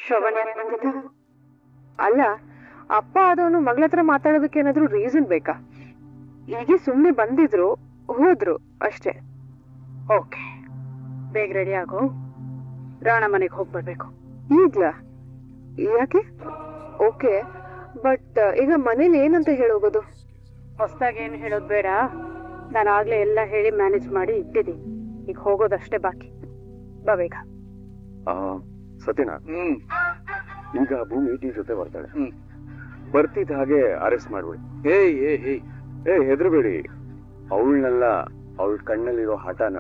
ಶ್ರವಣ ಯಾಕೆ ಬಂದಿದ್ದ? ಅಲ್ಲ, ಅಪ್ಪ ಆದವನು ಮಗಳ ಹತ್ರ ಮಾತಾಡೋದಕ್ಕೆ ಏನಾದ್ರೂ ರೀಸನ್ ಬೇಕಾ? ಹೀಗೆ ಸುಮ್ಮನೆ ಬಂದಿದ್ರು ಹೋದ್ರು ಅಷ್ಟೇ. ಓಕೆ, ಬೇಗ ರೆಡಿ ಆಗೋ, ರಾಣ ಮನೆಗೆ ಹೋಗಿ ಬರ್ಬೇಕು. ಈಗ್ಲಾ? ಯಾಕೆ? ಓಕೆ, ಬಟ್ ಈಗ ಮನೇಲಿ ಏನಂತ ಹೇಳೋಗೋದು? ಹೊಸದಾಗಿ ಏನು ಹೇಳೋದು ಬೇಡ, ನಾನು ಆಗ್ಲೇ ಎಲ್ಲ ಹೇಳಿ ಮ್ಯಾನೇಜ್ ಮಾಡಿ ಇಟ್ಟಿದ್ದೀನಿ. ಈಗ ಹೋಗೋದಷ್ಟೇ ಬಾಕಿ. ಬಾ ಬೇಗ. ಸತ್ಯನಾ, ಈಗ ಭೂಮಿ ಟೀ ಜೊತೆ ಬರ್ತಾಳೆ. ಬರ್ತಿದ್ದ ಹಾಗೆ ಅರೆಸ್ಟ್ ಮಾಡ್ಬಿಡಿ. ಹೆದರ್ಬೇಡಿ. ಅವಳನ್ನೆಲ್ಲ ಅವಳ ಕಣ್ಣಲ್ಲಿರೋ ಹಠನ,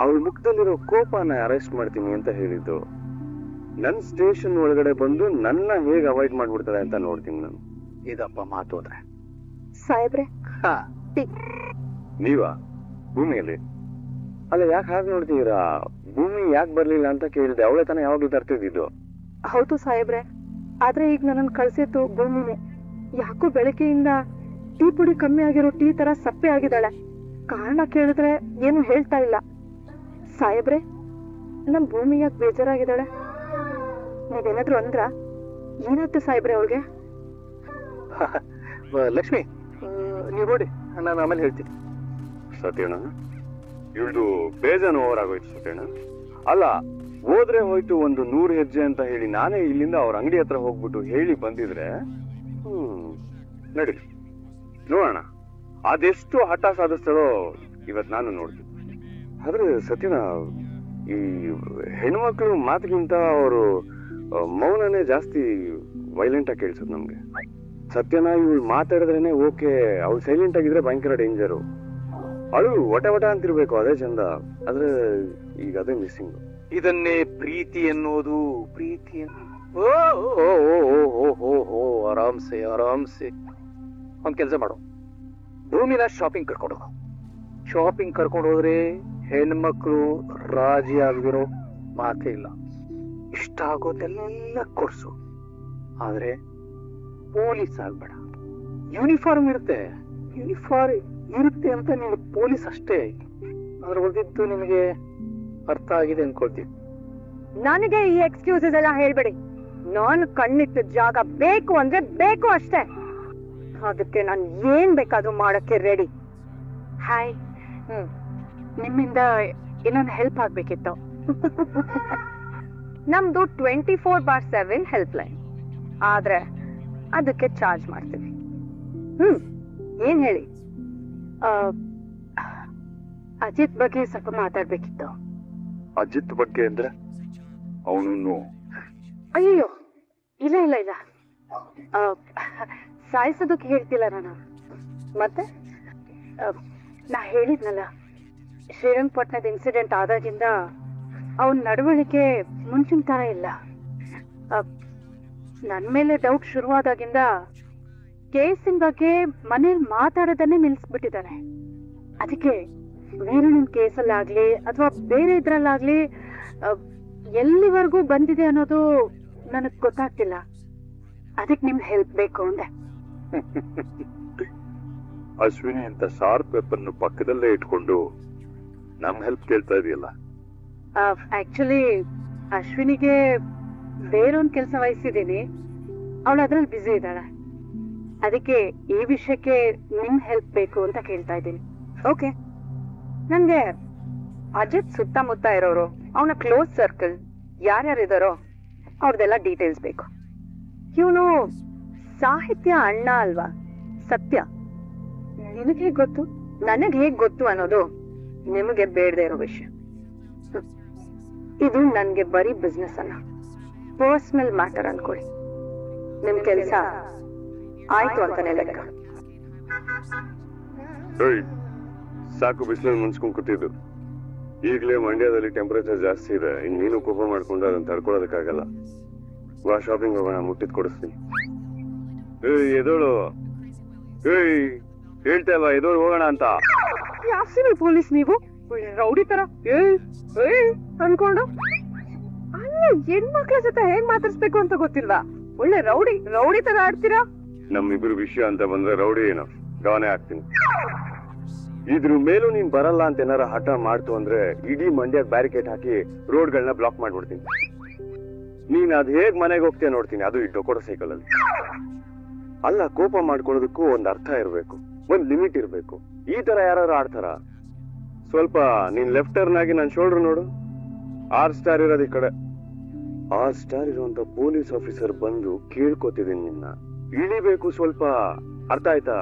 ಅವಳ ಮುಖದಲ್ಲಿರೋ ಕೋಪನ ಅರೆಸ್ಟ್ ಮಾಡ್ತೀನಿ ಅಂತ ಹೇಳಿದ್ದು. ನನ್ ಸ್ಟೇಷನ್ ಒಳಗಡೆ ಬಂದು ನನ್ನ ಹೇಗೆ ಅವಾಯ್ಡ್ ಮಾಡ್ಬಿಡ್ತಾರೆ ಅಂತ ನೋಡ್ತೀನಿ ನಾನು. ಇದಪ್ಪ ಮಾತು ಹೋದ್ರೆ ಸಾಹೇಬ್ರೆ. ನೀವಾ ಭೂಮಿಯಲ್ಲಿ? ಅಲ್ಲ, ಯಾಕೆ ಹಾಗೆ ನೋಡ್ತೀರಾ? ಭೂಮಿ ಯಾಕೆ ಬರ್ಲಿಲ್ಲ ಅಂತ ಕೇಳಿದೆ. ಅವಳೆ ತಾನೇ ಯಾವಾಗ್ಲೂ ತರ್ತಿದ್ದು. ಹೌದು ಸಾಹೇಬ್ರೆ, ಆದ್ರೆ ಈಗ ನನ್ನನ್ನು ಕಳ್ಸಿತ್ತು ಭೂಮಿನೇ. ಯಾಕೋ ಬೆಳಗ್ಗೆಯಿಂದ ಟೀ ಪುಡಿ ಕಮ್ಮಿ ಆಗಿರೋ ಟೀ ತರ ಸಪ್ಪೆ ಆಗಿದ್ದಾಳೆ. ಕಾರಣ ಕೇಳಿದ್ರೆ ಏನು ಹೇಳ್ತಾ ಇಲ್ಲ. ಸಾಹೇಬ್ರೆ, ನಮ್ ಭೂಮಿ ಯಾಕೆ ಬೇಜಾರಾಗಿದ್ದಾಳೆ? ನೀವೇನಾದ್ರು ಅಂದ್ರ? ಏನಾಯ್ತು ಸಾಹೇಬ್ರೆ ಅವಳಿಗೆ? ಲಕ್ಷ್ಮಿ, ನೀವು ನೋಡಿ, ನಾನು ಆಮೇಲೆ ಹೇಳ್ತೀನಿ. ಸತ್ಯಣ್ಣ, ಇವಳು ಬೇಜಾನು ಓವರ್ ಆಗೋಯ್ತು ಸತ್ಯಣ್ಣ. ಅಲ್ಲ, ಹೋದ್ರೆ ಹೋಯ್ತು ಒಂದು 100 ಹೆಜ್ಜೆ ಅಂತ ಹೇಳಿ ನಾನೇ ಇಲ್ಲಿಂದ ಅವ್ರ ಅಂಗಡಿ ಹತ್ರ ಹೋಗ್ಬಿಟ್ಟು ಹೇಳಿ ಬಂದಿದ್ರೆ ನಡಿ ನೋಡೋಣ ಅದೆಷ್ಟು ಹಠ ಸಾಧಿಸ್ತಾಳೋ ಇವತ್ ನಾನು ನೋಡ್ತೀನಿ. ಆದ್ರೆ ಸತ್ಯಣ್ಣ, ಈ ಹೆಣ್ಮಕ್ಳು ಮಾತಿಗಿಂತ ಅವರು ಮೌನನೇ ಜಾಸ್ತಿ ವೈಲೆಂಟ್ ಆಗಿ ಕೇಳಿಸೋದು ನಮ್ಗೆ. ಸತ್ಯನ ಇವಳು ಮಾತಾಡಿದ್ರೇನೆ ಓಕೆ, ಅವಳು ಸೈಲೆಂಟ್ ಆಗಿದ್ರೆ ಭಯಂಕರ ಡೇಂಜರು. ಅವಳು ಒಟ ಒಟ ಅಂತಿರ್ಬೇಕು, ಅದೇ ಚಂದ. ಆದ್ರೆ ಈಗ ಅದೇ ಮಿಸ್ಸಿಂಗ್. ಇದನ್ನೇ ಪ್ರೀತಿ ಎನ್ನುವುದು. ಪ್ರೀತಿ ಆರಾಮ್ಸೆ ಆರಾಮ್ಸೆ. ಒಂದ್ ಕೆಲಸ ಮಾಡು, ಭೂಮಿನ ಶಾಪಿಂಗ್ ಕರ್ಕೊಂಡು ಹೋಗು. ಶಾಪಿಂಗ್ ಕರ್ಕೊಂಡು ಹೋದ್ರೆ ಹೆಣ್ಮಕ್ಳು ರಾಜಿ ಆಗಿರೋ ಮಾತೇ ಇಲ್ಲ. ಇಷ್ಟ ಆಗೋದೆಲ್ಲ ಕೊಡ್ಸು, ಆದ್ರೆ ಪೊಲೀಸ್ ಆಗ್ಬೇಡ. ಯೂನಿಫಾರ್ಮ್ ಇರುತ್ತೆ, ಯೂನಿಫಾರ್ಮ್ ಇರುತ್ತೆ ಅಂತ ನೀನು ಪೊಲೀಸ್ ಅಷ್ಟೇ. ಅದ್ರ ಉಳಿದಿದ್ದು ನಿಮಗೆ ಅರ್ಥ ಆಗಿದೆ ಅನ್ಕೊಳ್ತೀವಿ. ನನಗೆ ಈ ಎಕ್ಸ್ಕ್ಯೂಸಸ್ ಎಲ್ಲ ಹೇಳ್ಬೇಡಿ. ನಾನು ಕಣ್ಣಿಟ್ಟ ಜಾಗ ಬೇಕು ಅಂದ್ರೆ ಬೇಕು ಅಷ್ಟೇ. ಅದಕ್ಕೆ ನಾನು ಏನ್ ಬೇಕಾದ್ರೂ ಮಾಡಕ್ಕೆ ರೆಡಿ. ಹಾಯ್, ನಿಮ್ಮಿಂದ ಇನ್ನೊಂದು ಹೆಲ್ಪ್ ಆಗ್ಬೇಕಿತ್ತು. ನಮ್ದು 24/7 ಹೆಲ್ಪ್ ಲೈನ್, ಆದ್ರೆ ಅದಕ್ಕೆ ಚಾರ್ಜ್ ಮಾಡ್ತೀವಿ. ಏನ್ ಹೇಳಿ? ಅಜಿತ್ ಬಗ್ಗೆ ಸ್ವಲ್ಪ ಮಾತಾಡ್ಬೇಕಿತ್ತು. ಅಜಿತ್ ಬಗ್ಗೆ ಅಂದ್ರೆ? ಅವನು ಅಯ್ಯೋ, ಇಲ್ಲ ಇಲ್ಲ ಇಲ್ಲ, ಸಾಯಿಸೋದಕ್ಕೆ ಹೇಳ್ತಿಲ್ಲ ನಾನು. ಮತ್ತೆ ನಾ ಹೇಳಿದ್ನಲ್ಲ, ಶ್ರೀರಂಗಪಟ್ಟಣದ ಇನ್ಸಿಡೆಂಟ್ ಆದಾಗಿಂದ ಅವನ ನಡವಳಿಕೆ ಮುಂಚಿನ ತರ ಇಲ್ಲ. ನನ್ ಮೇಲೆ ಡೌಟ್ ಶುರುವಾದಾಗಿಂದ ಕೇಸಿನ ಬಗ್ಗೆ ಮನೇಲಿ ಮಾತಾಡೋದನ್ನೇ ನಿಲ್ಸ್ಬಿಟ್ಟಿದ್ದಾನೆ. ಅದಕ್ಕೆ ವೀರಣ್ಣನ ಕೇಸಲ್ಲಾಗ್ಲಿ ಅಥವಾ ಬೇರೆ ಇದ್ರಲ್ಲಾಗ್ಲಿ ಎಲ್ಲಿವರೆಗೂ ಬಂದಿದೆ ಅನ್ನೋದು ನನಗ್ ಗೊತ್ತಾಗ್ತಿಲ್ಲ. ಅದಕ್ಕೆ ನಿಮ್ ಹೆಲ್ಪ್ ಬೇಕು ಅಂದೆ. ಅಶ್ವಿನಿ ಅಂತ ಶಾರ್ಪ್ ಪೇಪರ್ನ ಪಕ್ಕದಲ್ಲೇ ಇಟ್ಕೊಂಡು ನಮ್ ಹೆಲ್ಪ್ ಕೇಳ್ತಾ ಇದೆಯಲ್ಲ? ಆಕ್ಚುಲಿ ಅಶ್ವಿನಿಗೆ ಬೇರೊಂದ್ ಕೆಲಸ ವಹಿಸಿದ್ದೀನಿ, ಅವಳು ಅದ್ರಲ್ಲಿ ಬ್ಯುಸಿ ಇದ್ದಾಳೆ. ಅದಕ್ಕೆ ಈ ವಿಷಯಕ್ಕೆ ನಿಮ್ ಹೆಲ್ಪ್ ಬೇಕು ಅಂತ ಕೇಳ್ತಾ ಇದ್ದೀನಿ. ಓಕೆ, ನನ್ಗೆ ಅಜಿತ್ ಸುತ್ತಮುತ್ತ ಇರೋರು, ಅವನ ಕ್ಲೋಸ್ ಸರ್ಕಲ್ ಯಾರ್ಯಾರಿದಾರೋ ಅವ್ರದೆಲ್ಲ ಡೀಟೇಲ್ಸ್ ಬೇಕು. ಇವನು ಸಾಹಿತ್ಯ ಅಣ್ಣ ಅಲ್ವಾ? ಸತ್ಯ. ನಿನಗೆ ಹೇಗ್ ಗೊತ್ತು? ನನಗೆ ಹೇಗ್ ಗೊತ್ತು ಅನ್ನೋದು ನಿಮಗೆ ಬೇಡದೇ ಇರೋ ವಿಷಯ. ಇದು ನನ್ಗೆ ಬರೀ ಬಿಸ್ನೆಸ್ ಅಲ್ಲ, ಪರ್ಸನಲ್ ಮ್ಯಾಟರ್ ಅನ್ಕೊಳ್ಳಿ. ನಿಮ್ ಕೆಲ್ಸ ಆಯ್ತು ಅಂತಾನೆ ಲೆಕ್ಕ. ಸಾಕು, ಬಿಸಿಲಲ್ಲಿ ಮುನ್ಸ್ಕೊಂಡ್ ಕೂತಿದ್ದು. ಈಗಲೇ ಮಂಡ್ಯದಲ್ಲಿ ಟೆಂಪರೇಚರ್ ಜಾಸ್ತಿ ಇದೆ. ಇನ್ನೇನು ಕೋಪ ಮಾಡ್ಕೊಂಡು ಅದನ್ನ ತಡ್ಕೊಳ್ಳೋದಕ್ಕಾಗಲ್ಲ. ಬಾ, ಶಾಪಿಂಗ್ ಹೋಗೋಣ, ಮುಟ್ಟಿದ್ ಕೊಡಿಸ್ತೀನಿ. ಎದೋಳು, ಹೇಳ್ತಾ ಇಲ್ವಾ ಎದೋಳು ಹೋಗೋಣ ಅಂತ? ಯಾಸಿನ ಪೊಲೀಸ್ ನೀವು ರೌಡಿ ತರ ಅನ್ಕೊಂಡು ಅಲ್ಲ, ಹೆಣ್ಮಕ್ಳ ಜೊತೆ ಹೇಗ್ ಮಾತಾಡ್ಸ್ಬೇಕು ಅಂತ ಗೊತ್ತಿಲ್ವಾ? ಒಳ್ಳೆ ರೌಡಿ ರೌಡಿ ತರ ಆಡ್ತೀರಾ. ನಮ್ಮಿಬ್ರು ವಿಷಯ ಅಂತ ಬಂದ್ರೆ ರೌಡಿ ಏನೋ ಗವನೆ ಆಗ್ತೀನಿ. ಇದ್ರ ಮೇಲೂ ನೀನ್ ಬರಲ್ಲ ಅಂತ ಏನಾರ ಹಠ ಮಾಡ್ತು ಅಂದ್ರೆ ಇಡೀ ಮಂಡ್ಯ ಬ್ಯಾರಿಕೇಡ್ ಹಾಕಿ ರೋಡ್ಗಳನ್ನ ಬ್ಲಾಕ್ ಮಾಡ್ಬಿಡ್ತೀನಿ. ನೀನ್ ಅದ್ ಹೇಗ್ ಮನೆಗೆ ಹೋಗ್ತೀಯ ನೋಡ್ತೀನಿ, ಅದು ಈ ಡೊಕೋಡ ಸೈಕಲ್ ಅಲ್ಲಿ. ಅಲ್ಲ, ಕೋಪ ಮಾಡ್ಕೊಳ್ಳೋದಕ್ಕೂ ಒಂದ್ ಅರ್ಥ ಇರ್ಬೇಕು, ಒಂದ್ ಲಿಮಿಟ್ ಇರ್ಬೇಕು. ಈ ತರ ಯಾರು ಆಡ್ತಾರ? ಸ್ವಲ್ಪ ನೀನ್ ಲೆಫ್ಟ್ ಟರ್ನ್ ಆಗಿ ನನ್ ಶೋಲ್ಡರ್ ನೋಡು. 6 ಸ್ಟಾರ್ ಇರೋದು ಈ ಕಡೆ. 6 ಸ್ಟಾರ್ ಇರುವಂತ ಪೊಲೀಸ್ ಆಫೀಸರ್ ಬಂದು ಕೇಳ್ಕೊತಿದ್ದೀನಿ ನಿನ್ನ, ಇಳಿಬೇಕು ಸ್ವಲ್ಪ, ಅರ್ಥ ಆಯ್ತಾ?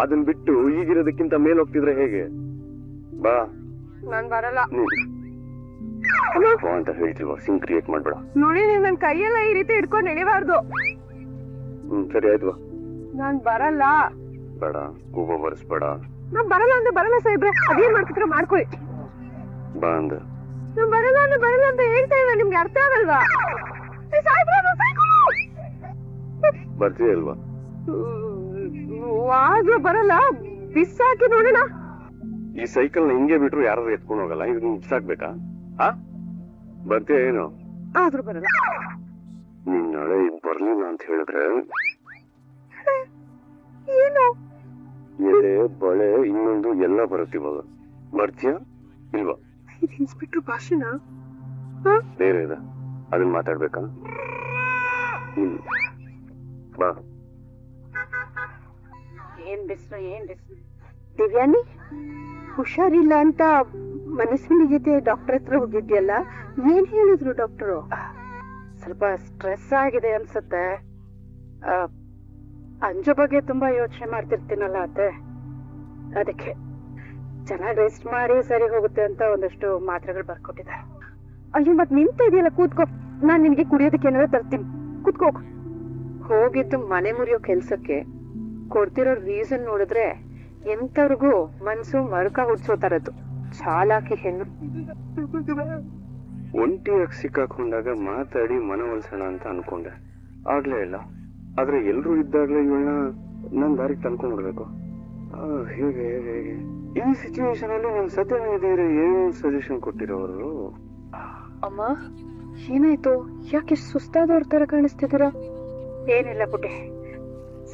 ಅದನ್ ಬಿಟ್ಟು ಈಗಿರೋದಕ್ಕಿಂತ ಮೇಲ್ ಹೋಗ್ತಿದ್ರೆ ಹೇಗೆ? ಬಾ. ನಾನ್ ಬರಲ್ಲ ಅಂತ ಹೇಳ್ತೀವ, ಸಿಂಗ್ ಕ್ರಿಯೇಟ್ ಮಾಡ್ಬೇಡ. ನೋಡಿ, ನನ್ ಕೈಯೆಲ್ಲ ಈ ರೀತಿ ಇಟ್ಕೊಂಡು ಎಳಿಬಾರ್ದು. ಸರಿ ಆಯ್ತು, ಬಾ. ನಾನ್ ಬರಲ್ಲ. ಬೇಡ, ಕೂಪ ಬರ್ಸ್ಬೇಡ. ನಾನ್ ಬರಲ್ಲ ಅಂದ್ರೆ ಬರಲ್ಲ ಸಾಹೇಬ್ರೆ, ಅದೇನ್ ಮಾಡ್ತಿದ್ರ ಮಾಡ್ಕೊಳ್ಳಿ. ಬಾ ಅಂದ. ನಾನ್ ಬರಲ್ಲ ಅಂದ್ರೆ ಬರಲ್ಲ ಅಂತ ಹೇಳ್ತಾ ಇಲ್ಲ, ನಿಮ್ಗೆ ಅರ್ಥ ಆಗಲ್ವಾ? ಬರ್ತೀಯ ಅಲ್ವಾ? ಆದ್ರೂ ಬರಲ್ಲ, ಬಿಸಾಕಿ ನೋಡೋಣ. ಈ ಸೈಕಲ್ ನ ಹಿಂಗೆ ಬಿಟ್ರು ಯಾರು ಎತ್ಕೊಂಡು ಹೋಗಲ್ಲ, ಇದನ್ನ ಬಿಸಾಕ್ಬೇಕಾ? ಬರ್ತೀಯ ಏನು? ಆದ್ರೂ ಬರಲ್ಲ. ನೀನ್ ನಾಳೆ ಬರ್ಲಿಲ್ಲ ಅಂತ ಹೇಳಿದ್ರೆ ಏನು? ಎಲೆ ಬಳೆ ಇನ್ನೊಂದು ಎಲ್ಲ ಬರುತ್ತಿವಾಗ. ಬರ್ತೀಯ ಇಲ್ವಾ? ಇದು ಇನ್ಸ್ಪೆಕ್ಟರ್ ಭಾಷಣ ಬೇರೆ ಇದೆ, ಅದನ್ನ ಮಾತಾಡ್ಬೇಕಾ? ಬಾ. ಏನ್ ಬಿಸ್ಲು, ಏನ್ ಬಿಸ್ಲು. ದಿವ್ಯಾನಿ, ಹುಷಾರಿಲ್ಲ ಅಂತ ಮನಸ್ವಿನಿ ಜೊತೆ ಡಾಕ್ಟರ್ ಹತ್ರ ಹೋಗಿದ್ಯಲ್ಲ, ಏನ್ ಹೇಳಿದ್ರು ಡಾಕ್ಟರು? ಸ್ವಲ್ಪ ಸ್ಟ್ರೆಸ್ ಆಗಿದೆ ಅನ್ಸುತ್ತೆ. ಅಂಜು ಬಗ್ಗೆ ತುಂಬಾ ಯೋಚನೆ ಮಾಡ್ತಿರ್ತೀನಲ್ಲ ಅತ್ತೆ, ಅದಕ್ಕೆ ಚೆನ್ನಾಗಿ ರೆಸ್ಟ್ ಮಾಡಿ ಸರಿ ಹೋಗುತ್ತೆ ಅಂತ ಒಂದಷ್ಟು ಮಾತ್ರೆಗಳು ಬರ್ಕೊಟ್ಟಿದ್ದಾರೆ. ಅಯ್ಯೋ, ಮತ್ ನಿಂತ ಇದೆಯಲ್ಲ, ಕೂತ್ಕೋ. ನಾನ್ ನಿನ್ಗೆ ಕುಡಿಯೋದಕ್ಕೆ ಏನಾದ್ರು ತರ್ತೀನಿ, ಕೂತ್ಕೋ. ಹೋಗಿದ್ದು ಮನೆ ಮುರಿಯೋ ಕೆಲ್ಸಕ್ಕೆ ಕೊಡ್ತಿರೋ ರೀಸನ್ ನೋಡಿದ್ರೆ ಎಂತವ್ರಿಗೂ ಮನ್ಸು ಮರುಕ ಹುಡ್ಸೋ ತರದ್ದು. ಚಾಲಾಕಿ ಹೆಣ್ಣು. ಒಂಟಿಯಾಗಿ ಸಿಕ್ಕಾಕೊಂಡಾಗ ಮಾತಾಡಿ ಮನವೊಲಿಸೋಣ ಅಂತ ಅನ್ಕೊಂಡೆ, ಆಗ್ಲೇ ಇಲ್ಲ. ಆದ್ರೆ ಎಲ್ರು ಇದ್ದಾಗ್ಲೇ ಇವಳನ್ನ ನನ್ ದಾರಿಗೆ ತಂದ್ಕೊಂಡ್ಬಿಡ್ಬೇಕು. ಹೇಗೆ ಹೇಗೆ ಹೇಗೆ ಈ ಸಿಚುವೇಶನ್ ಅಲ್ಲಿ ನನ್ ಸತ್ಯ ಇದೀರ ಏನ್ ಸಜೆಷನ್ ಕೊಟ್ಟಿರೋರು? ಅಮ್ಮ, ಏನಾಯ್ತು? ಯಾಕೆ ಸುಸ್ತಾದವ್ರ ತರ ಕಾಣಿಸ್ತಿದ್ದೀರಾ? ಏನಿಲ್ಲ ಪುಟ್ಟಿ,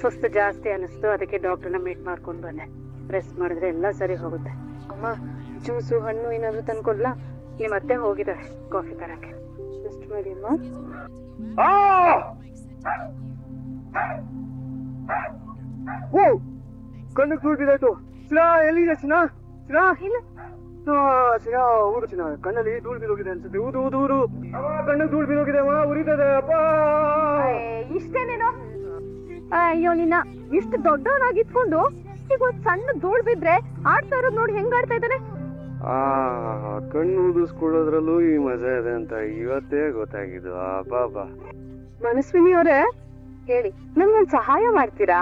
ಸುಸ್ತು ಜಾಸ್ತಿ ಅನಿಸ್ತು, ಅದಕ್ಕೆ ಡಾಕ್ಟರ್ನ ಮೀಟ್ ಮಾಡ್ಕೊಂಡು ಬಂದೆ. ರೆಸ್ಟ್ ಮಾಡಿದ್ರೆ ಎಲ್ಲ ಸರಿ ಹೋಗುತ್ತೆ. ಅಮ್ಮ, ಜ್ಯೂಸು ಹಣ್ಣು ಏನಾದ್ರು ತಂದ್ಕೊಡ್ಲಾ? ನಿಮ್ಮ ಅತ್ತೆ ಹೋಗಿದ್ದಾರೆ ಕಾಫಿ ತರಕ್ಕೆ. ರೆಸ್ಟ್ ಮಾಡಿ ಅಮ್ಮ. ಕಣ್ಣು ಧೂಳ್ ಬಿದ್ದಾಯ್ತು. ಚಿನಾ, ಎಲ್ಲಿದೆ ಚಿನಾ? ಚಿನಾ ಇಲ್ಲ, ಚಿನಾ ಊರು. ಚಿನಾ ಕಣ್ಣಲ್ಲಿ ಧೂಳ್ ಬಿದ್ದೋಗಿದೆ ಅನ್ಸುತ್ತೆ. ಊದು ಊದು ಊರು. ಕಣ್ಣು ಧೂಳ್ ಬಿದ್ದೋಗಿದೆ ಅಮ್ಮ, ಉರಿತದೆ ಅಪ್ಪ. ಇಷ್ಟೇನೇನೋ? ಅಯ್ಯೋ, ನಿನ್ನ ಇಷ್ಟು ದೊಡ್ಡವನಾಗಿತ್ಕೊಂಡು ಈಗ ಒಂದ್ ಸಣ್ಣ ಧೂಳ್ ಬಿದ್ರೆ ಆಡ್ತಾ ಇರೋದ್ ನೋಡಿ ಹೆಂಗ್ ಆಡ್ತಾ ಇದ್ದಾನೆ. ಕಣ್ಣು ಊದಿಸ್ಕೊಳ್ಳೋದ್ರಲ್ಲೂ ಈ ಮಜಾ ಇದೆ ಅಂತ ಇವತ್ತೇ ಗೊತ್ತಾಗಿದ್ದು. ಬಾಬಾ. ಮನಸ್ವಿನಿ ಅವರೇ, ಹೇಳಿ, ನನ್ಗೊಂದ್ ಸಹಾಯ ಮಾಡ್ತೀರಾ?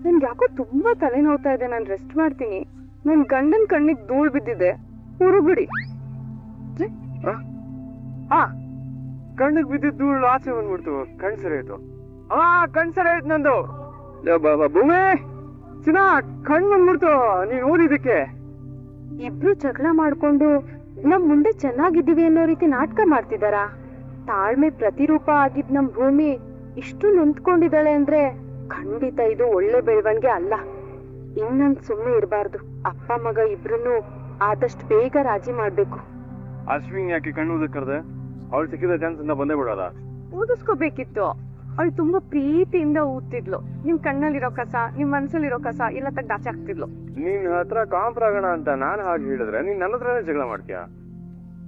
ನನ್ಗೆ ಯಾಕೋ ತುಂಬಾ ತಲೆ ನೋವ್ತಾ ಇದೆ, ನಾನ್ ರೆಸ್ಟ್ ಮಾಡ್ತೀನಿ. ನನ್ ಗಂಡನ್ ಕಣ್ಣಿಗೆ ಧೂಳ್ ಬಿದ್ದಿದೆ, ಬಿಡಿ. ಕಣ್ಣಿಗೆ ಬಿದ್ದಿದ್ದು ಧೂಳು ಆಚೆ ಬಂದ್ಬಿಡ್ತು, ಕಣ್ ಸರಿ ಆಯ್ತು. ಕಣ್ ಸರಿ ಆಯ್ತು ನಂದು. ಭೂಮಿ, ಚಿನ್ನ, ಕಣ್ ಬಂದ್ಬಿಡ್ತು ನೀನ್ ಓದಿದ್ದಕ್ಕೆ. ಇಬ್ರು ಜಗಳ ಮಾಡ್ಕೊಂಡು ನಮ್ ಮುಂದೆ ಚೆನ್ನಾಗಿದ್ದೀವಿ ಅನ್ನೋ ರೀತಿ ನಾಟಕ ಮಾಡ್ತಿದಾರ. ತಾಳ್ಮೆ ಪ್ರತಿರೂಪ ಆಗಿದ್ ನಮ್ ಭೂಮಿ ಇಷ್ಟು ನೊಂದ್ಕೊಂಡಿದ್ದಾಳೆ ಅಂದ್ರೆ ಖಂಡಿತ ಇದು ಒಳ್ಳೆ ಬೆಳವಣಿಗೆ ಅಲ್ಲ. ಇನ್ನೊಂದ್ ಸುಮ್ಮನೆ ಇರಬಾರ್ದು. ಅಪ್ಪ ಮಗ ಇಬ್ರು ಆದಷ್ಟು ಬೇಗ ರಾಜಿ ಮಾಡ್ಬೇಕು. ಅಶ್ವಿನ್ ಯಾಕೆ ಕಣ್ಣು ಊದಕ್ಕರ್ದೆ? ಅವಳು ಸಿಕ್ಕಿದ ಚಾನ್ಸ್ ಇಂದ ಬಂದೇ ಬಿಡೋದ? ಊದಿಸ್ಕೋಬೇಕಿತ್ತು. ಅವಳು ತುಂಬಾ ಪ್ರೀತಿಯಿಂದ ಊದ್ತಿದ್ಲು. ನಿಮ್ ಕಣ್ಣಲ್ಲಿರೋ ಕಸ, ನಿಮ್ ಮನ್ಸಲ್ಲಿರೋ ಕಸ ಎಲ್ಲ ತೆಗ್ದು ಆಚೆ ಹಾಕ್ತಿದ್ಲು. ನೀನ್ ಹತ್ರ ಕಾಂಪ್ರಾಗೋಣ ಅಂತ ನಾನ್ ಹಾಗೆ ಹೇಳಿದ್ರೆ ನೀನ್ ನನ್ನ ಹತ್ರನೇ ಜಗಳ ಮಾಡ್ತೀಯ.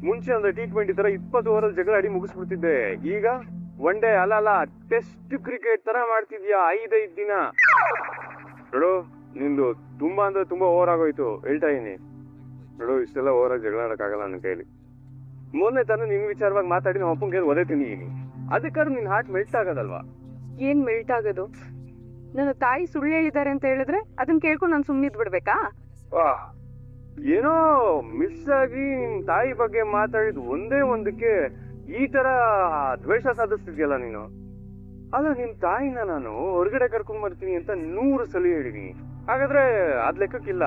ಮುಂಚೆ ಅಂದ್ರೆ T20 ತರ 20 ಓವರ್ ಜಗಳ ಆಡಿ ಮುಗಿಸ್ಬಿಡ್ತಿದ್ದೆ. ಈಗ ಒನ್ ಡೇ ಅಲ್ಲ ಟೆಸ್ಟ್ ಕ್ರಿಕೆಟ್ ತರ ಮಾಡ್ತಿದ್ಯಾ 5 ದಿನ. ನೋಡು, ನಿಂದು ತುಂಬಾ ಅಂದ್ರೆ ತುಂಬಾ ಓವರ್ ಆಗೋಯ್ತು, ಹೇಳ್ತಾ ಇದೀನಿ. ನೋಡು, ಇಷ್ಟೆಲ್ಲ ಓವರ್ ಆಗಿ ಜಗಳ ಆಡಕ್ಕಾಗಲ್ಲ ನನ್ನ ಕೈಲಿ. ಮೊನ್ನೆ ತಾನು ನಿನ್ ವಿಚಾರವಾಗಿ ಮಾತಾಡಿ ನಮ್ಮ ಅಪ್ಪಂಗೆ ಒದೆ ತಿಂದಿದ್ದೀನಿ. ಅದಕ್ಕಾದ್ರೂ ನಿನ್ ಹಾರ್ಟ್ ಮೆಲ್ಟ್ ಆಗೋದಲ್ವಾ? ಏನ್ ಮೆಲ್ಟ್ ಆಗೋದು? ನನ್ನ ತಾಯಿ ಸುಳ್ಳು ಹೇಳಿದ್ದಾರೆ ಅಂತ ಹೇಳಿದ್ರೆ ಅದನ್ನ ಕೇಳ್ಕೊಂಡು ನಾನು ಸುಮ್ಮನಿದ್ ಬಿಡ್ಬೇಕಾ? ಏನೋ ಮಿಸ್ ಆಗಿ ನಿಮ್ ತಾಯಿ ಬಗ್ಗೆ ಮಾತಾಡಿದ್ ಒಂದೇ ಒಂದಕ್ಕೆ ಈ ತರ ದ್ವೇಷ ಸಾಧಿಸ್ತಿದ್ಯಲ್ಲ ನೀನು. ಅಲ್ಲ, ನಿಮ್ ತಾಯಿನ ನಾನು ಹೊರಗಡೆ ಕರ್ಕೊಂಡ್ ಬರ್ತೀನಿ ಅಂತ 100 ಸಲ ಹೇಳಿದೀನಿ. ಹಾಗಾದ್ರೆ ಅದ್ ಲೆಕ್ಕಕ್ಕಿಲ್ಲ.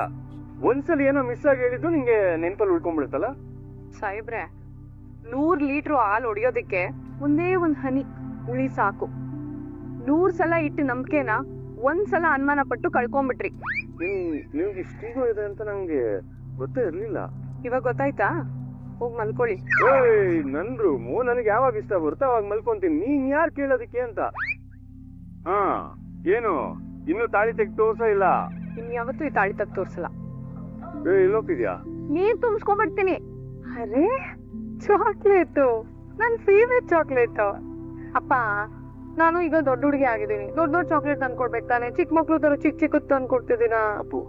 ಒಂದ್ಸಲ ಏನೋ ಮಿಸ್ ಆಗಿ ಹೇಳಿದ್ದು ನಿಂಗೆ ನೆನ್ಪಲ್ಲಿ ಉಳ್ಕೊಂಡ್ಬಿಡುತ್ತಲ್ಲ. ಸಾಹೇಬ್ರೆ, 100 ಲೀಟ್ರು ಹಾಲು ಹೊಡಿಯೋದಕ್ಕೆ ಒಂದೇ ಒಂದ್ ಹನಿ ಹುಳಿ ಸಾಕು. 100 ಸಲ ಇಟ್ಟು ನಂಬಿಕೆನ ಒಂದ್ಸಲ ಅನುಮಾನ ಪಟ್ಟು ಕಳ್ಕೊಂಡ್ಬಿಟ್ರಿ. ನಿಮ್ಗೆ ಇಷ್ಟೀಗೋ ಇದೆ ಅಂತ ನಂಗೆ ಗೊತ್ತೇ ಇರ್ಲಿಲ್ಲ. ಇವಾಗ ಗೊತ್ತಾಯ್ತಾ? ಹೋಗಿ ಮಲ್ಕೊಳ್ಳಿ. ಏಯ್ ನನ್ ರೂಮು, ನನಗೆ ಯಾವಾಗ ಇಷ್ಟ ಬರುತ್ತೋ ಅವಾಗ ಮಲ್ಕೊಂತೀನಿ. ನೀನ್ ಯಾರು ಕೇಳೋದಕ್ಕೆ ಅಂತ? ಹಾ ಏನು ಇನ್ನು ತಾಳಿ ತೆಗ್ದು ತೋರ್ಸ ಇಲ್ಲ? ಇನ್ ಯಾವತ್ತೂ ಈ ತಾಳಿ ತಗ್ ತೋರ್ಸಲ್ಲ. ಇಲ್ಲೋಗ್ತಿದ್ಯಾ? ನೀರ್ ತುಂಬಿಸ್ಕೊಂಡ್ಬರ್ತೀನಿ. ಅರೆ ಚಾಕ್ಲೇಟು, ನನ್ ಫೇವ್ರೆಟ್ ಚಾಕ್ಲೇಟ್. ಅಪ್ಪ ನಾನು ಈಗ ದೊಡ್ಡ ಹುಡುಗಿ ಆಗಿದ್ದೀನಿ, ದೊಡ್ಡ ದೊಡ್ಡ ಚಾಕ್ಲೇಟ್ ತಂದ್ಕೊಡ್ಬೇಕು ತಾನೆ. ಚಿಕ್ಕ ಮಕ್ಳು ತರ ಚಿಕ್ಕ ಚಿಕ್ಕದ್ ತಂದ್ಕೊಡ್ತಿದ್ದೀನ. ಅಪ್ಪು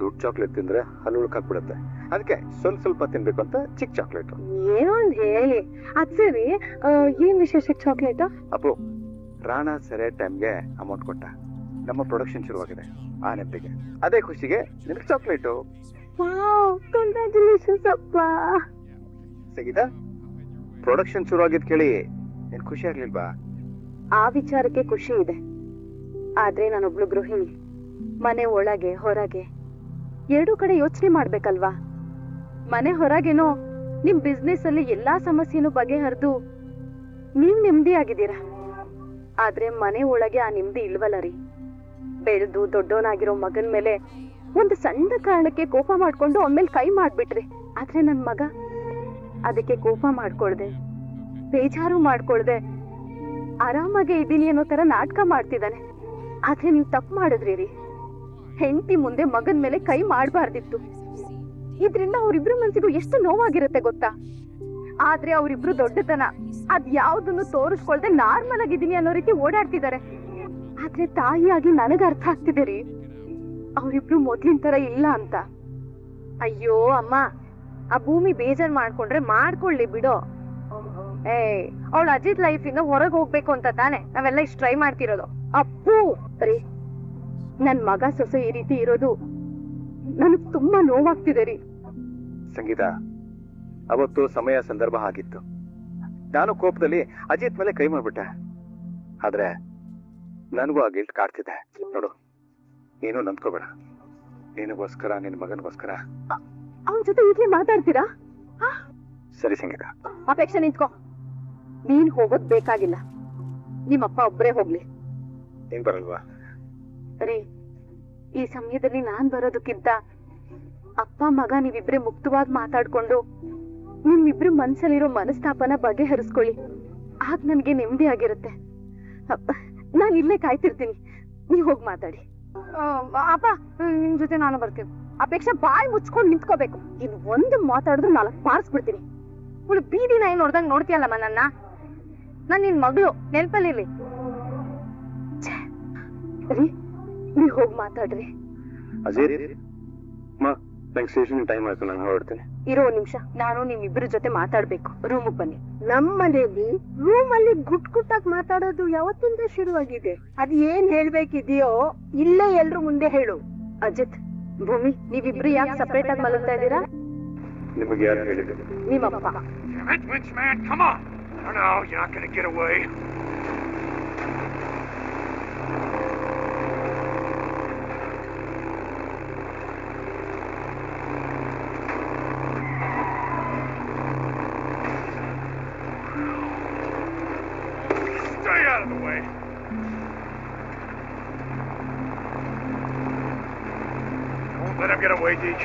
ದೊಡ್ಡ ಚಾಕ್ಲೇಟ್ ತಿಂದ್ರೆ ಹಲ್ಲು ಉಳ್ಕಾಕ್ಬಿಡುತ್ತೆ, ಅದಕ್ಕೆ ಸ್ವಲ್ಪ ತಿನ್ಬೇಕು ಅಂತ ಚಿಕ್ಕ ಚಾಕ್ಲೇಟ್. ಏನೋ ಒಂದ್ ಹೇಳಿ. ಅದ್ ಸರಿ, ಏನ್ ವಿಶೇಷ ಚಾಕ್ಲೇಟ್? ಅಪ್ಪು ರಾಣಾ ಸರಿಯಾದ ಟೈಮ್ಗೆ ಅಮೌಂಟ್ ಕೊಟ್ಟ, ನಮ್ಮ ಪ್ರೊಡಕ್ಷನ್ ಶುರುವಾಗಿದೆ. ಆ ನೆನಪಿಗೆ, ಅದೇ ಖುಷಿಗೆ ನಿನಗೆ ಚಾಕ್ಲೇಟು. ಕಂಗ್ರ್ಯಾಚುಲೇಷನ್ಸ್ ಅಪ್ಪ. ಸಂಗೀತಾ, ಪ್ರೊಡಕ್ಷನ್ ಶುರುವಾಗಿದ್ ಕೇಳಿ ನಿನ್ ಖುಷಿ ಆಗ್ಲಿಲ್ವಾ? ಆ ವಿಚಾರಕ್ಕೆ ಖುಷಿ ಇದೆ, ಆದ್ರೆ ನಾನೊಬ್ಳು ಗೃಹಿಣಿ. ಮನೆ ಒಳಗೆ ಹೊರಗೆ ಎರಡೂ ಕಡೆ ಯೋಚನೆ ಮಾಡ್ಬೇಕಲ್ವಾ? ಮನೆ ಹೊರಗೇನೋ ನಿಮ್ ಬಿಸ್ನೆಸ್ ಅಲ್ಲಿ ಎಲ್ಲಾ ಸಮಸ್ಯೆನೂ ಬಗೆಹರಿದು ನೀವ್ ನೆಮ್ಮದಿ ಆಗಿದ್ದೀರಾ, ಆದ್ರೆ ಮನೆ ಒಳಗೆ ಆ ನೆಮ್ಮದಿ ಇಲ್ವಲ್ಲ ರೀ. ಬೆಳೆದು ದೊಡ್ಡವನಾಗಿರೋ ಮಗನ್ ಮೇಲೆ ಒಂದು ಸಣ್ಣ ಕಾರಣಕ್ಕೆ ಕೋಪ ಮಾಡ್ಕೊಂಡು ಅವನ ಮೇಲೆ ಕೈ ಮಾಡ್ಬಿಟ್ರಿ. ಆದ್ರೆ ನನ್ ಮಗ ಅದಕ್ಕೆ ಕೋಪ ಮಾಡ್ಕೊಳ್ದೆ, ಬೇಜಾರು ಮಾಡ್ಕೊಳ್ದೆ ಆರಾಮಾಗೆ ಇದ್ದೀನಿ ಅನ್ನೋ ತರ ನಾಟಕ ಮಾಡ್ತಿದ್ದಾನೆ. ಆದ್ರೆ ನೀವ್ ತಪ್ಪು ಮಾಡಿದ್ರಿ ರೀ. ಹೆಂಡತಿ ಮುಂದೆ ಮಗನ್ ಮೇಲೆ ಕೈ ಮಾಡ್ಬಾರ್ದಿತ್ತು. ಇದ್ರಿಂದ ಅವ್ರಿಬ್ರು ಮನ್ಸಿಗೂ ಎಷ್ಟು ನೋವಾಗಿರುತ್ತೆ ಗೊತ್ತಾ? ಆದ್ರೆ ಅವ್ರಿಬ್ರು ದೊಡ್ಡತನ ಅದ್ ಯಾವ್ದನ್ನು ತೋರಿಸ್ಕೊಳ್ದೆ ನಾರ್ಮಲ್ ಆಗಿದ್ದೀನಿ ಅನ್ನೋ ರೀತಿ ಓಡಾಡ್ತಿದ್ದಾರೆ. ಆದ್ರೆ ತಾಯಿಯಾಗಿ ನನಗ ಅರ್ಥ ಆಗ್ತಿದೆ ರೀ, ಅವ್ರಿಬ್ರು ಮೊದ್ಲಿನ ತರ ಇಲ್ಲ ಅಂತ. ಅಯ್ಯೋ ಅಮ್ಮ, ಆ ಭೂಮಿ ಬೇಜಾರ್ ಮಾಡ್ಕೊಂಡ್ರೆ ಮಾಡ್ಕೊಳ್ಳಿ ಬಿಡೋ. ಅವಳು ಅಜಿತ್ ಲೈಫ್ ಇಂದ ಹೊರಗೆ ಹೋಗ್ಬೇಕು ಅಂತ ತಾನೆ ನಾವೆಲ್ಲ ಇಷ್ಟು ಟ್ರೈ ಮಾಡ್ತಿರೋದು. ಅಪ್ಪು ರೀ, ನನ್ ಮಗ ಸೊಸೆ ಈ ರೀತಿ ಇರೋದು ನನಗ್ ತುಂಬಾ ನೋವಾಗ್ತಿದೆ ರೀ. ಸಂಗೀತ, ಅವತ್ತು ಸಮಯ ಸಂದರ್ಭ ಆಗಿತ್ತು, ನಾನು ಕೋಪದಲ್ಲಿ ಅಜಿತ್ ಮೇಲೆ ಕೈ ಮಾಡ್ಬಿಟ್ಟೆ. ಆದ್ರೆ ನನಗೂ ಆ ಗಿಲ್ಟ್ ಕಾಡ್ತಿದೆ. ನೋಡು, ನೀನು ನಂಬ್ಕೋಬೇಡ, ನಿನಗೋಸ್ಕರ ನಿನ್ ಮಗನಿಗೋಸ್ಕರ ಅವನ ಜೊತೆ ಈಗ್ಲೇ ಮಾತಾಡ್ತೀರಾ? ಸರಿ ಸಂಗೀತ. ಅಪೇಕ್ಷೆ ನಿಂತ್ಕೋ. ನೀನ್ ಹೋಗೋದ್ ಬೇಕಾಗಿಲ್ಲ, ನಿಮ್ಮಪ್ಪ ಒಬ್ರೇ ಹೋಗ್ಲಿ. ನೀನ್ ಬರಲ್ವಾ? ರೀ, ಈ ಸಮಯದಲ್ಲಿ ನಾನ್ ಬರೋದಕ್ಕಿಂತ ಅಪ್ಪ ಮಗ ನೀವಿಬ್ರೆ ಮುಕ್ತವಾಗಿ ಮಾತಾಡ್ಕೊಂಡು ನಿಮ್ಮಿಬ್ರು ಮನ್ಸಲ್ಲಿರೋ ಮನಸ್ತಾಪನ ಬಗೆಹರಿಸ್ಕೊಳ್ಳಿ. ಆಗ ನನ್ಗೆ ನೆಮ್ಮದಿ ಆಗಿರುತ್ತೆ. ನಾನ್ ಇಲ್ಲೇ ಕಾಯ್ತಿರ್ತೀನಿ, ನೀವ್ ಹೋಗಿ ಮಾತಾಡಿ. ಅಪ್ಪ ನಿಮ್ ಜೊತೆ ನಾನು ಬರ್ತೀನಿ. ಅಪೇಕ್ಷೆ ಬಾಯಿ ಮುಚ್ಕೊಂಡು ನಿಂತ್ಕೋಬೇಕು. ಇನ್ ಒಂದು ಮಾತಾಡಿದ್ರು 4 ಪಾರ್ಸ್ಬಿಡ್ತೀನಿ. ಇವಳು ಬೀದಿ ನಾಯಿ ನೋಡ್ದಂಗ್ ನೋಡ್ತೀಯಲ್ಲಮ್ಮ ನನ್ನ. ನಾನ್ ನಿನ್ ಮಗಳು, ನೆನ್ಪಲ್ಲಿರ್ಲಿ. ರೀ, ನೀವ್ ಹೋಗಿ ಮಾತಾಡ್ರಿ. ಅಜಯ್, ನಂಗೆ ಸ್ಟೇಷನ್ ಟೈಮ್ ಆಯ್ತು, ನಾನು ಹೊರಡ್ತೀನಿ. ಇರೋ ನಿಮಿಷ, ನಾನು ನಿಮ್ಮಿಬ್ರ ಜೊತೆ ಮಾತಾಡ್ಬೇಕು. ರೂಮಿಗೆ ಬನ್ನಿ. ನಮ್ಮನೇಲಿ ರೂಮಲ್ಲಿ ಗುಟ್ಟಾಗಿ ಮಾತಾಡೋದು ಯಾವತ್ತಿಂದ ಶುರುವಾಗಿದೆ? ಅದ್ ಏನ್ ಹೇಳ್ಬೇಕಿದೆಯೋ ಇಲ್ಲೇ ಎಲ್ರು ಮುಂದೆ ಹೇಳು. ಅಜಿತ್, ಭೂಮಿ, ನೀವಿಬ್ರು ಯಾಕೆ ಸಪರೇಟ್ ಆಗಿ ಮಲಗ್ತಾ ಇದ್ದೀರಾ? ನಿಮಗೆ ಯಾರು ಹೇಳಿದ್ರು? ನಿಮ್ಮಪ್ಪ. Stay out of the way. Don't let him get away, Deej.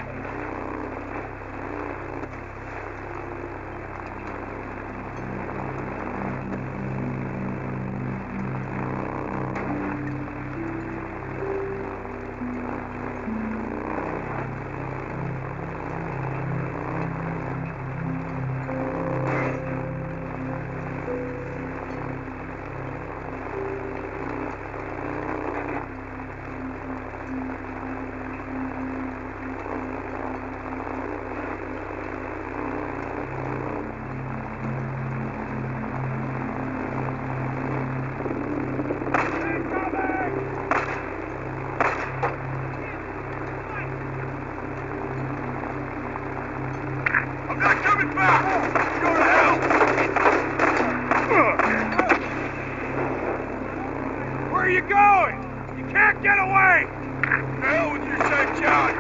Where are you going? You can't get away! To hell with your safe shot!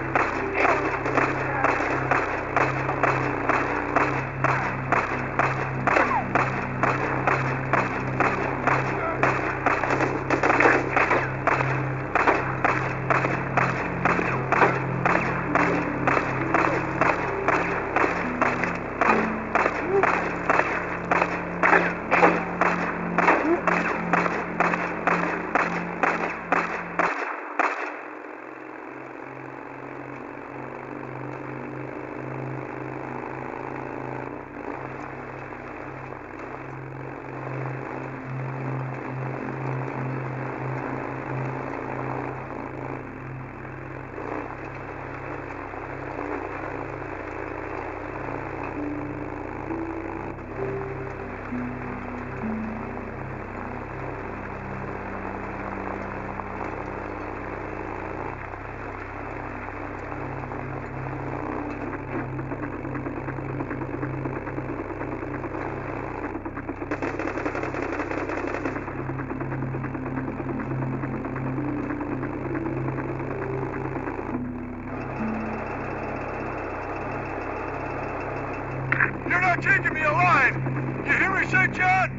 me, St. John?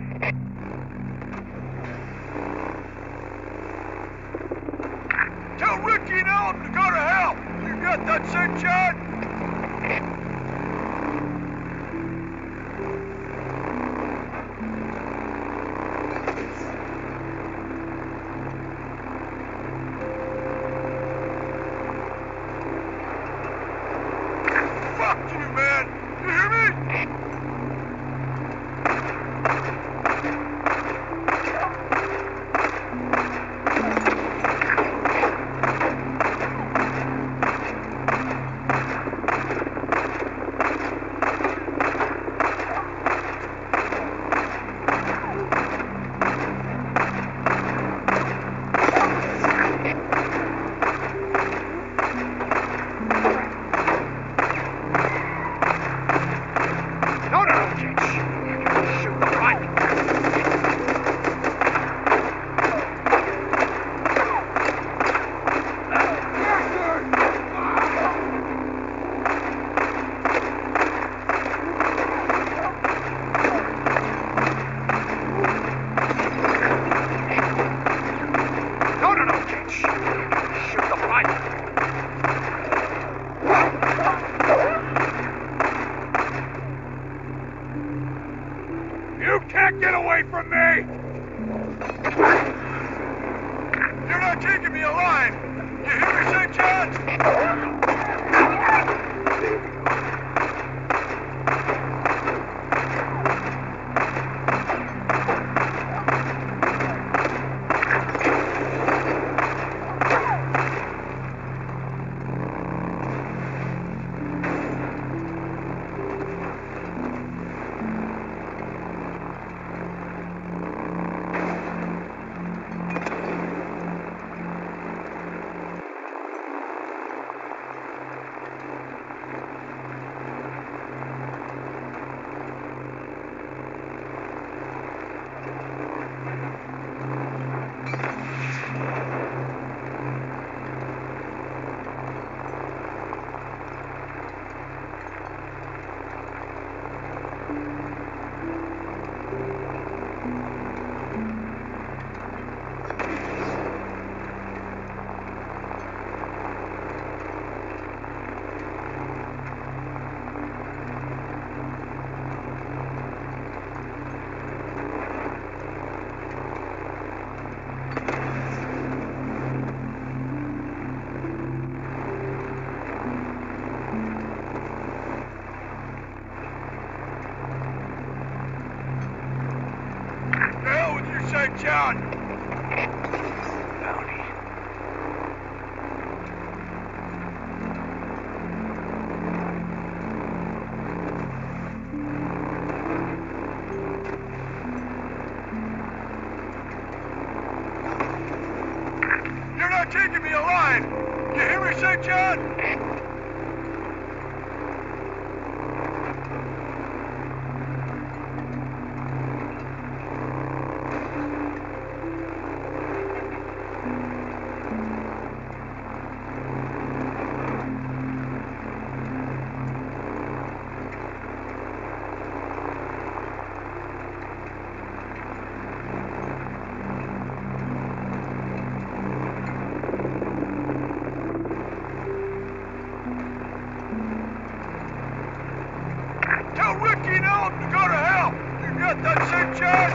Tell Ricky and Ellen to go to hell. You got that, St. John? Fuck you, man. You hear me? You can't get away from me! You're not taking me alive! You hear me, St. John? St. John! Bounty. You're not taking me alive! You hear me, St. John? Tell Ricky and Ellen to go to hell! You got that, St. John?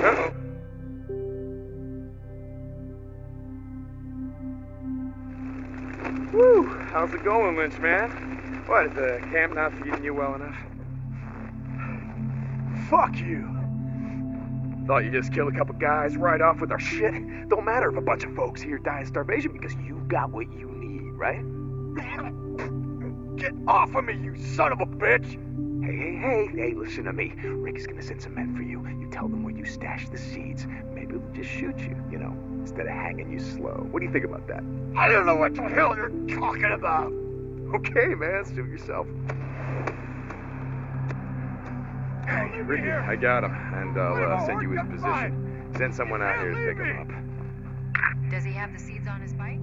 Uh-oh. Woo! How's it going, Lynch, man? What, is the camp not feeding you well enough? Fuck you! Thought you just killed a couple guys right off with our shit? Don't matter if a bunch of folks here die of starvation because you got what you need, right? Get off of me, you son of a bitch! Hey, listen to me. Rick is gonna send some men for you. You tell them where you stashed the seeds. Maybe they'll just shoot you, instead of hanging you slow. What do you think about that? I don't know what the hell you're talking about! Okay, man, suit yourself. Hey, Ricky, I got him, and I'll send you his position. Send someone out here to pick him up. Does he have the seeds on his bike?